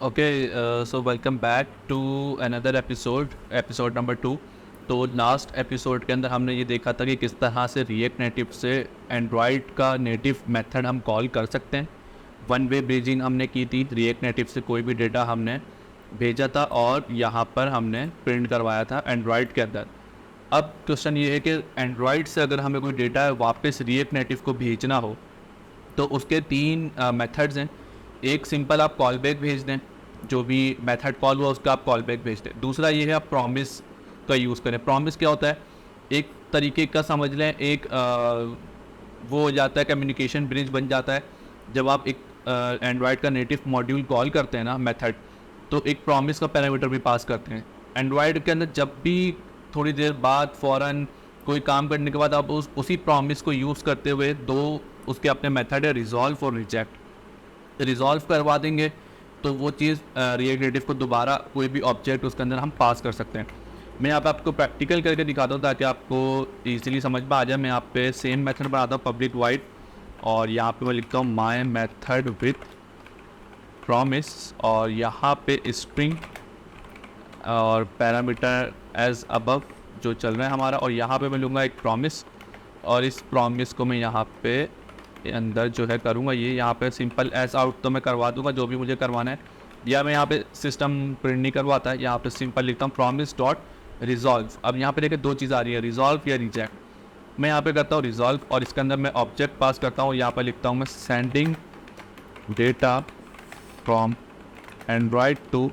Okay, so welcome back to another episode number 2। तो last episode के अंदर हमने ये देखा था कि किस तरह से रिएक्ट नेटिव से एंड्रॉयड का नेटिव मेथड हम कॉल कर सकते हैं। वन वे ब्रिजिंग हमने की थी, रिएक्ट नेटिव से कोई भी डेटा हमने भेजा था और यहाँ पर हमने प्रिंट करवाया था एंड्रॉयड के अंदर। अब क्वेश्चन ये है कि एंड्रॉयड से अगर हमें कोई डेटा वापस रिएक्ट नेटिव को भेजना हो तो उसके तीन मेथड्स हैं। एक सिंपल आप कॉल बैक भेज दें, जो भी मेथड कॉल हुआ उसका आप कॉल बैक भेज दें। दूसरा ये है आप प्रॉमिस का यूज़ करें। प्रॉमिस क्या होता है, एक तरीके का समझ लें, एक वो हो जाता है, कम्युनिकेशन ब्रिज बन जाता है। जब आप एक एंड्रॉयड का नेटिव मॉड्यूल कॉल करते हैं ना मेथड, तो एक प्रॉमिस का पैरामीटर भी पास करते हैं। एंड्रॉयड के अंदर जब भी थोड़ी देर बाद फ़ौरन कोई काम करने के बाद आप उसी प्रॉमिस को यूज़ करते हुए दो उसके अपने मेथड है, रिजॉल्व और रिजेक्ट। रिजॉल्व करवा देंगे तो वो चीज़ रिएक्ट नेटिव को दोबारा कोई भी ऑब्जेक्ट उसके अंदर हम पास कर सकते हैं। मैं यहाँ पे आपको प्रैक्टिकल करके दिखाता हूँ ताकि आपको इजीली समझ में आ जाए। मैं यहाँ पे सेम मेथड बनाता हूँ, पब्लिक वाइड, और यहाँ पे मैं लिखता हूँ माई मेथड विथ प्रॉमिस, और यहाँ पे स्ट्रिंग और पैरामीटर एज अबव जो चल रहा है हमारा, और यहाँ पे मैं लूँगा एक प्रॉमिस, और इस प्रॉमिस को मैं यहाँ पे अंदर जो है करूँगा ये यहाँ पे सिंपल एस आउट तो मैं करवा दूँगा जो भी मुझे करवाना है, या मैं यहाँ पे सिस्टम प्रिंट नहीं करवाता है, यहाँ पे सिंपल लिखता हूँ प्रॉमिस डॉट रिजॉल्व। अब यहाँ पे देखिए दो चीज़ आ रही है, रिजॉल्व या रिजेक्ट। मैं यहाँ पे करता हूँ रिजॉल्व और इसके अंदर मैं ऑब्जेक्ट पास करता हूँ। यहाँ पर लिखता हूँ मैं sending data from Android to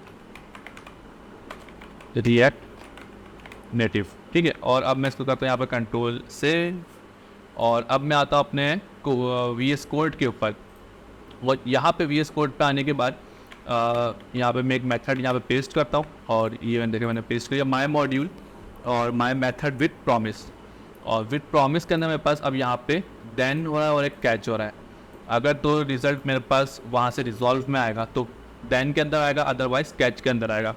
React Native, ठीक है। और अब मैं इसको करता हूँ यहाँ पे कंट्रोल से, और अब मैं आता हूँ अपने वी एस कोड के ऊपर। वो यहाँ पे वी एस कोड पे आने के बाद यहाँ पे मैं एक मेथड यहाँ पे पेस्ट करता हूँ, और ये मैंने पेस्ट किया माई मॉड्यूल और माई मेथड विथ प्रॉमिस। और विथ प्रॉमिस के अंदर मेरे पास अब यहाँ पे देन हो रहा है और एक कैच हो रहा है। अगर तो रिज़ल्ट मेरे पास वहाँ से रिजॉल्व में आएगा तो देन के अंदर आएगा, अदरवाइज कैच के अंदर आएगा।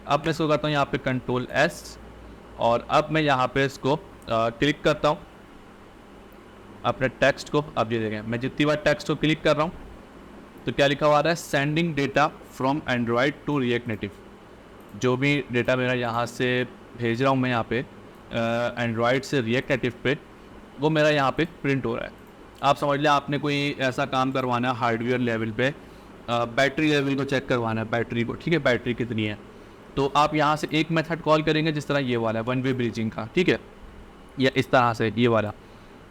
अब मैं इसको करता हूँ यहाँ पे कंट्रोल एस, और अब मैं यहाँ पे इसको क्लिक करता हूँ अपने टेक्स्ट को। अब ये देखें मैं जितनी बार टेक्स्ट को क्लिक कर रहा हूँ तो क्या लिखा हुआ आ रहा है, sending data from Android to React Native. जो भी डेटा मेरा यहाँ से भेज रहा हूँ मैं यहाँ पे एंड्रॉयड से रिएक्ट नेटिव पे, वो मेरा यहाँ पे प्रिंट हो रहा है। आप समझ लें आपने कोई ऐसा काम करवाना है हार्डवेयर लेवल पे, बैटरी लेवल को चेक करवाना है, बैटरी को, ठीक है, बैटरी कितनी है। तो आप यहाँ से एक मेथड कॉल करेंगे जिस तरह ये वाला है वन वे ब्रिजिंग का, ठीक है, या इस तरह से ये वाला,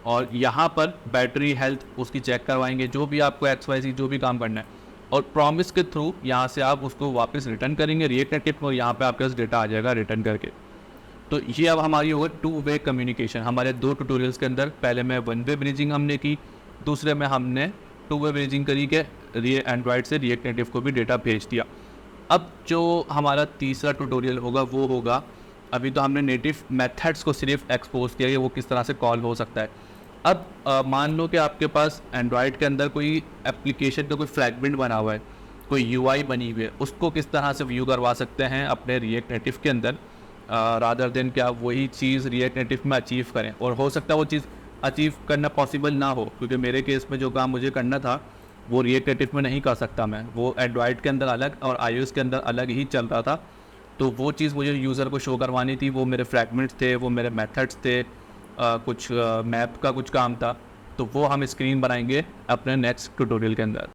और यहाँ पर बैटरी हेल्थ उसकी चेक करवाएंगे, जो भी आपको XYZ जो भी काम करना है, और प्रॉमिस के थ्रू यहाँ से आप उसको वापस रिटर्न करेंगे रिएक्ट नेटिव को, यहाँ पे आपके पास डेटा आ जाएगा रिटर्न करके। तो ये अब हमारी होगा टू वे कम्युनिकेशन। हमारे दो ट्यूटोरियल्स के अंदर पहले में वन वे ब्रिजिंग हमने की, दूसरे में हमने टू वे ब्रिजिंग करी के एंड्रॉयड से रिएक्ट नेटिव को भी डेटा भेज दिया। अब जो हमारा तीसरा ट्यूटोरियल होगा वो होगा, अभी तो हमने नेटिव मेथड्स को सिर्फ एक्सपोज किया कि वो किस तरह से कॉल हो सकता है। अब मान लो कि आपके पास एंड्रॉयड के अंदर कोई एप्लीकेशन का कोई फ्रैगमेंट बना हुआ है, कोई यूआई बनी हुई है, उसको किस तरह से व्यू करवा सकते हैं अपने रिएक्ट नेटिव के अंदर, रादर देन क्या वही चीज़ रिएक्ट नेटिव में अचीव करें। और हो सकता है वो चीज़ अचीव करना पॉसिबल ना हो, क्योंकि मेरे केस में जो काम मुझे करना था वो रिएक्ट नेटिव में नहीं कर सकता मैं, वो एंड्रॉयड के अंदर अलग और iOS के अंदर अलग ही चल रहा था। तो वो चीज़ मुझे यूज़र को शो करवानी थी, वो मेरे फ्रैगमेंट्स थे, वो मेरे मेथड्स थे, कुछ मैप का कुछ काम था। तो वो हम स्क्रीन बनाएंगे अपने नेक्स्ट ट्यूटोरियल के अंदर।